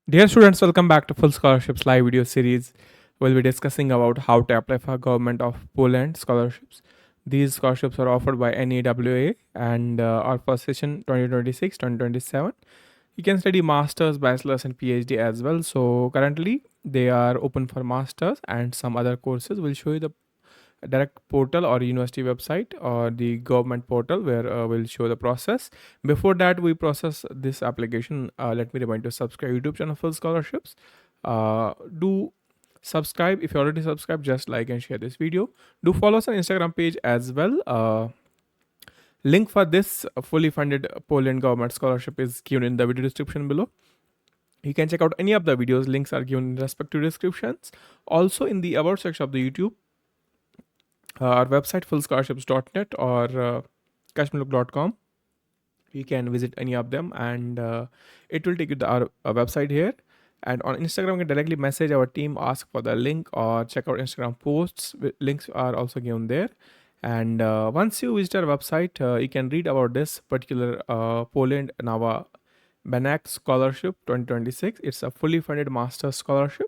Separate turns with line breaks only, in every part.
Dear students, welcome back to Full Scholarships live video series. We'll be discussing about how to apply for Government of Poland scholarships. These scholarships are offered by NAWA and are for session 2026-2027. You can study masters, bachelor's and PhD as well. So currently they are open for masters and some other courses. We'll show you the direct portal or university website or the government portal where we'll show the process. Before that we process this application, let me remind you to subscribe YouTube channel for scholarships. Do subscribe. If you already subscribed, just like and share this video. Do follow us on Instagram page as well. Link for this fully funded Poland government scholarship is given in the video description below. You can check out any of the videos. Links are given in respective descriptions. Also in the about section of the YouTube, our website fullscholarships.net or kashmirlook.com. You can visit any of them and it will take you to our website here. And on Instagram, you can directly message our team, ask for the link, or check out Instagram posts. Links are also given there. And once you visit our website, you can read about this particular Poland NAWA Banak Scholarship 2026. It's a fully funded master's scholarship.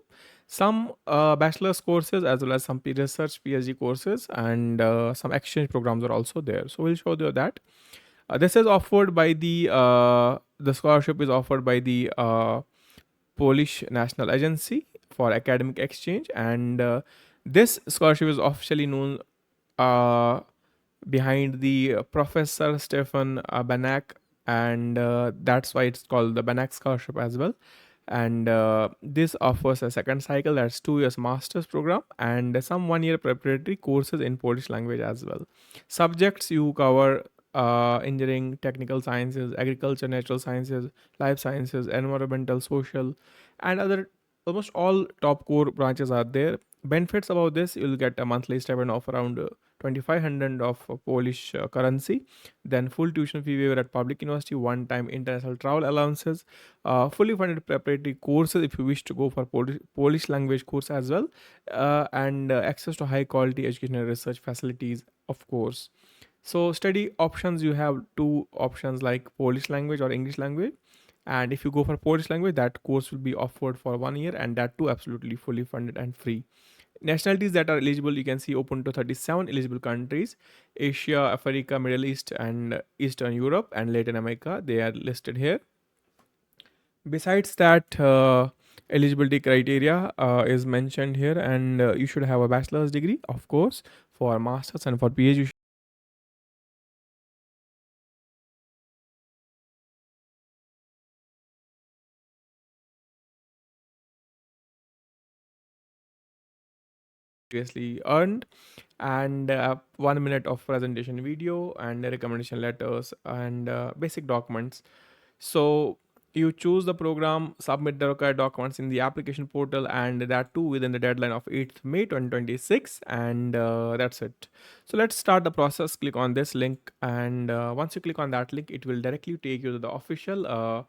Some bachelor's courses as well as some research PhD courses and some exchange programs are also there. So we'll show you that. This is offered by the scholarship is offered by the Polish National Agency for Academic Exchange, and this scholarship is officially known uh, behind the Professor Stefan Banak, and that's why it's called the Banak Scholarship as well. And this offers a second cycle, that's 2 years master's program and some 1 year preparatory courses in Polish language as well. Subjects you cover engineering, technical sciences, agriculture, natural sciences, life sciences, environmental, social, and other almost all top core branches are there. Benefits about this, you'll get a monthly stipend of around 2500 of Polish currency, then full tuition fee waiver at public university, one time international travel allowances, fully funded preparatory courses if you wish to go for Polish language course as well, and access to high quality education and research facilities, of course. So study options, you have two options like Polish language or English language. And if you go for Polish language, that course will be offered for 1 year, and that too absolutely fully funded and free. Nationalities that are eligible, you can see open to 37 eligible countries: Asia, Africa, Middle East, and Eastern Europe, and Latin America. They are listed here. Besides that, eligibility criteria is mentioned here, and you should have a bachelor's degree, of course. For masters and for PhD, you previously earned, and 1 minute of presentation video and recommendation letters and basic documents. So you choose the program, submit the required documents in the application portal, and that too within the deadline of 8th May 2026, and that's it. So let's start the process. Click on this link, and once you click on that link, it will directly take you to the official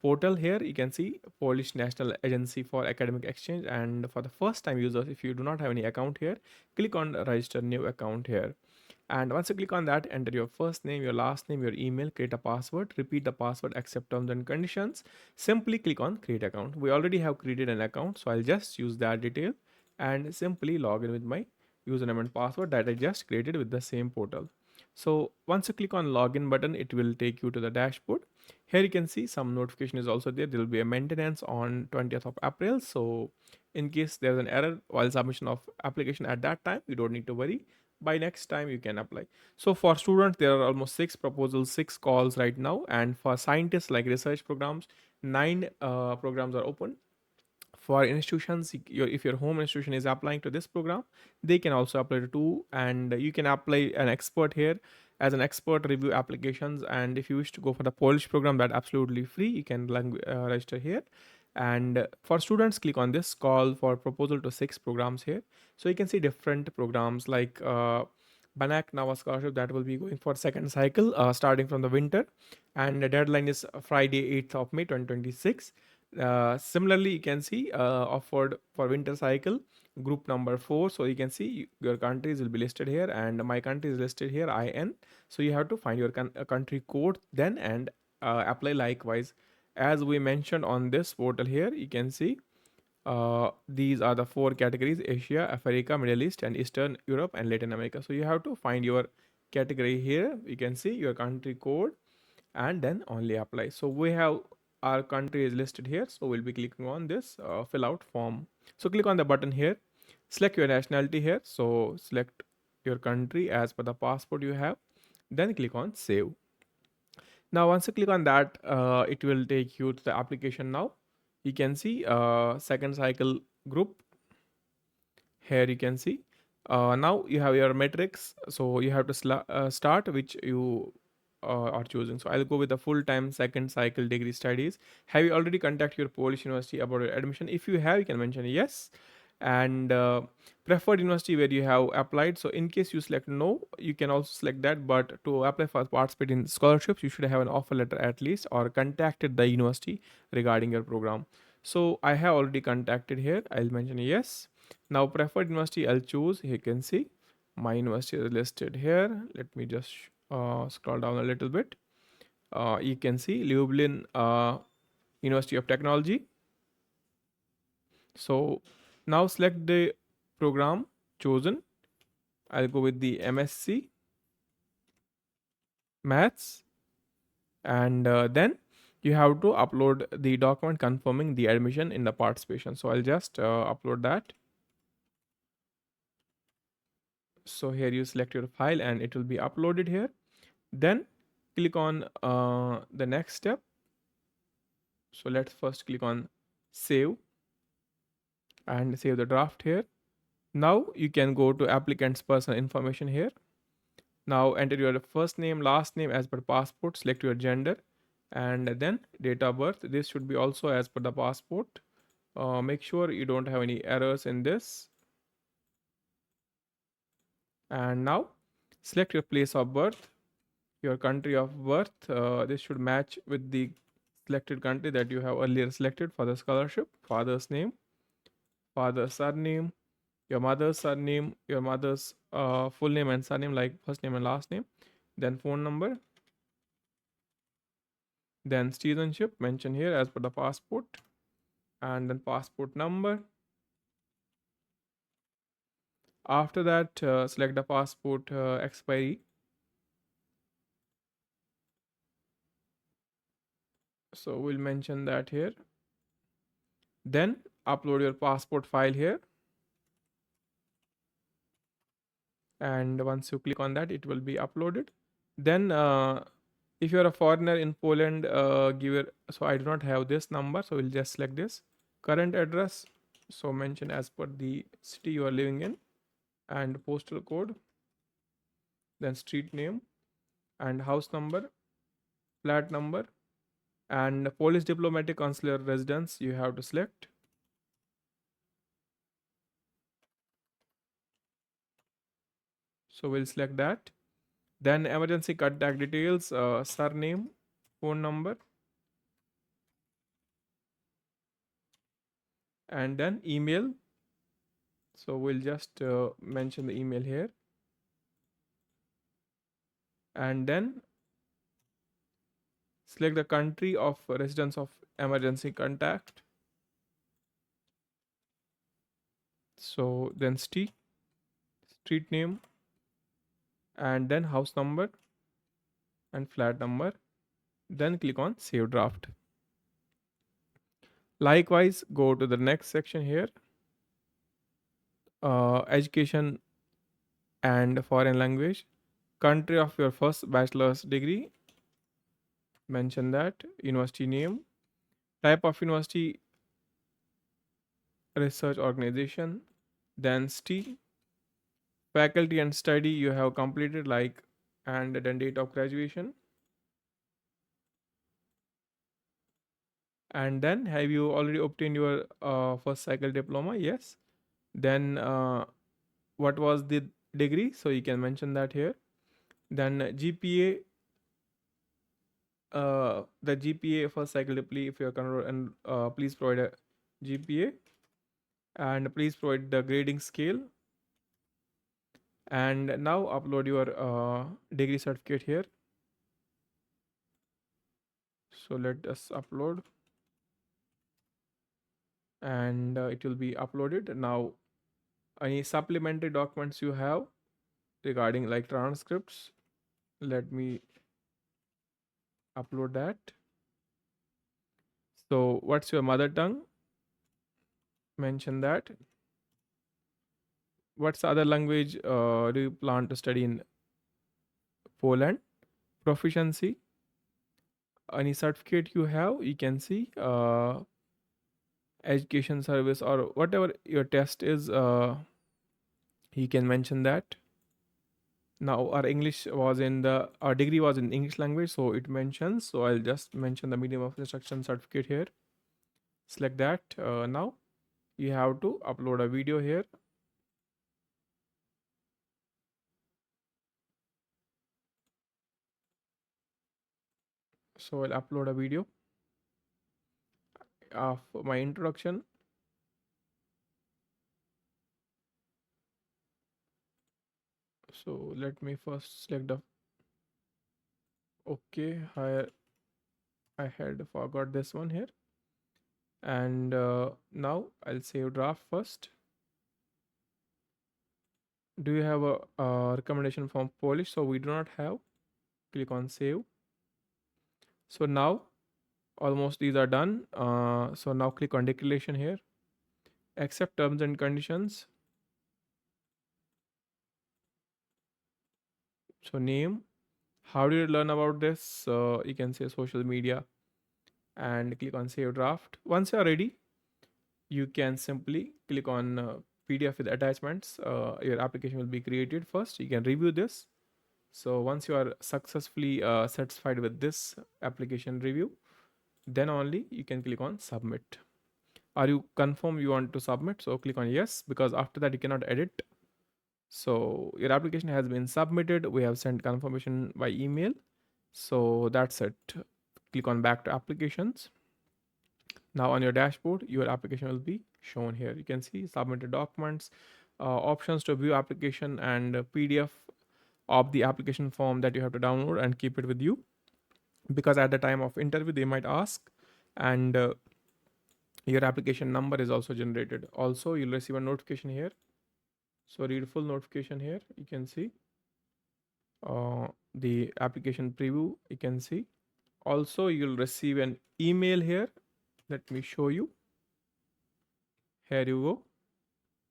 portal. Here you can see Polish National Agency for Academic Exchange, and for the first time users, if you do not have any account here, click on register new account here. And once you click on that, enter your first name, your last name, your email, create a password, repeat the password, accept terms and conditions. Simply click on create account. We already have created an account, so I'll just use that detail and simply log in with my username and password that I just created with the same portal. So once you click on login button, it will take you to the dashboard. Here you can see some notification is also there. There will be a maintenance on 20th of April. So in case there's an error while submission of application at that time, you don't need to worry. By next time you can apply. So for students, there are almost 6 proposals, 6 calls right now. And for scientists like research programs, 9 programs are open. For institutions, if your home institution is applying to this program, they can also apply to two, and you can apply an expert here as an expert review applications. And if you wish to go for the Polish program, that absolutely free, you can register here. And for students, click on this call for proposal to 6 programs here. So you can see different programs like Banak Nava Scholarship that will be going for second cycle starting from the winter, and the deadline is Friday 8th of May 2026. Similarly, you can see offered for winter cycle group number 4. So you can see your countries will be listed here, and my country is listed here, IN. So you have to find your country code then and apply likewise. as we mentioned on this portal here, you can see these are the four categories: Asia, Africa, Middle East, and Eastern Europe and Latin America. So you have to find your category here. You can see your country code and then only apply. So we have our country is listed here. So we'll be clicking on this fill out form. So click on the button here, select your nationality here. So select your country as per the passport you have, then click on save. Now once you click on that, it will take you to the application. Now you can see second cycle group here. You can see now you have your metrics, so you have to start which you are choosing. So I'll go with the full-time second cycle degree studies. Have you already contacted your Polish university about your admission? If you have, you can mention yes. And preferred university where you have applied. So in case you select no, you can also select that. But to apply for participate in scholarships, you should have an offer letter at least or contacted the university regarding your program. So I have already contacted here. I'll mention yes. Now preferred university I'll choose. You can see my university is listed here. Let me just scroll down a little bit. You can see Lublin University of Technology. So now select the program chosen. I'll go with the MSc Maths, and then you have to upload the document confirming the admission in the participation. So I'll just upload that. So here you select your file and it will be uploaded here. Then click on the next step. So let's first click on save and save the draft here. Now you can go to applicant's personal information here. Now enter your first name, last name as per passport, select your gender and then date of birth. This should be also as per the passport. Make sure you don't have any errors in this. And now select your place of birth, your country of birth. This should match with the selected country that you have earlier selected for the scholarship. Father's name, father's surname, your mother's surname, your mother's full name and surname like first name and last name, then phone number, then citizenship mentioned here as per the passport, and then passport number. After that, select the passport expiry. So we'll mention that here. Then upload your passport file here. And once you click on that, it will be uploaded. Then if you're a foreigner in Poland, give your, so I do not have this number, so we'll just select this current address. So mention as per the city you are living in and postal code, then street name and house number, flat number, and Polish diplomatic consular residence you have to select. So we'll select that. Then emergency contact details, surname, phone number, and then email. So we'll just mention the email here. And then select the country of residence of emergency contact. So then street name, and then house number and flat number. Then click on save draft. Likewise, go to the next section here, education and foreign language, country of your first bachelor's degree, mention that, university name, type of university, research organization, then faculty and study you have completed, like, and then date of graduation, and then have you already obtained your first cycle diploma? Yes. Then what was the degree? So you can mention that here. Then GPA, the GPA first cycle diploma if you're convert, and please provide a GPA, and please provide the grading scale. And now upload your degree certificate here. So let us upload, and it will be uploaded. Now any supplementary documents you have regarding like transcripts, let me upload that. So what's your mother tongue? Mention that. What's the other language do you plan to study in Poland? Proficiency. Any certificate you have, you can see education service or whatever your test is, you can mention that. Now our degree was in English language, so it mentions. So I'll just mention the medium of instruction certificate here. Select that. Now you have to upload a video here. So I'll upload a video of my introduction. So let me first select the. Okay, I had forgot this one here. And now I'll save draft first. Do you have a recommendation from Polish? So we do not have. Click on save. So now almost these are done. So now click on declaration here. Accept terms and conditions. So name. How did you learn about this? You can say social media and click on save draft. Once you are ready, you can simply click on PDF with attachments. Your application will be created first. You can review this. So once you are successfully satisfied with this application review, then only you can click on submit. Are you confirm you want to submit? So click on yes, because after that you cannot edit. So your application has been submitted. We have sent confirmation by email. So that's it. Click on back to applications. Now on your dashboard, your application will be shown here. You can see submitted documents, options to view application, and PDF of the application form that you have to download and keep it with you, because at the time of interview they might ask. And your application number is also generated. Also you'll receive a notification here. So read full notification here. You can see the application preview. You can see also you'll receive an email here. Let me show you. Here you go.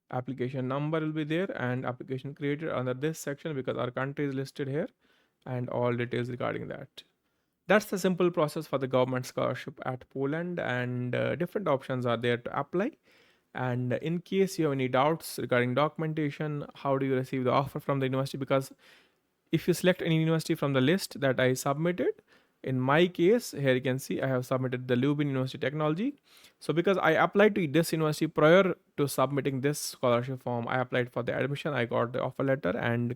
Application number will be there and application created under this section, because our country is listed here, and all details regarding that. That's the simple process for the government scholarship at Poland, and different options are there to apply. And in case you have any doubts regarding documentation, how do you receive the offer from the university? Because if you select any university from the list that I submitted, in my case, here you can see I have submitted the Lubin University Technology. So because I applied to this university prior to submitting this scholarship form, I applied for the admission, I got the offer letter and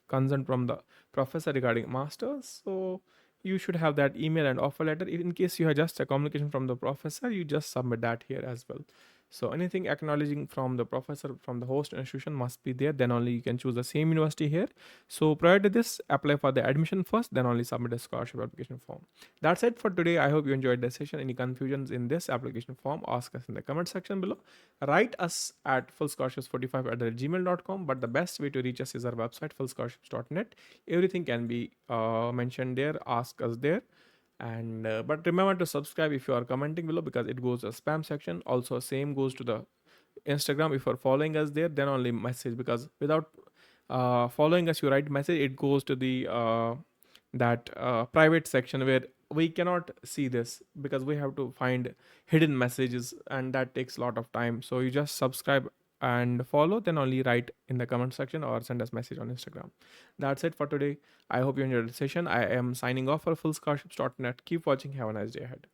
consent from the professor regarding masters. So you should have that email and offer letter. In case you have just a communication from the professor, you just submit that here as well. So anything acknowledging from the professor from the host institution must be there, then only you can choose the same university here. So prior to this, apply for the admission first, then only submit a scholarship application form. That's it for today. I hope you enjoyed the session. Any confusions in this application form, ask us in the comment section below. Write us at fullscholarships45@gmail.com, but the best way to reach us is our website fullscholarships.net. Everything can be mentioned there. Ask us there. And but remember to subscribe if you are commenting below, because it goes to spam section. Also same goes to the Instagram. If you're following us there, then only message, because without following us you write message, it goes to the that private section where we cannot see this, because we have to find hidden messages, and that takes a lot of time. So you just subscribe and follow, then only write in the comment section or send us message on Instagram. That's it for today. I hope you enjoyed the session. I am signing off for fullscholarships.net. Keep watching. Have a nice day ahead.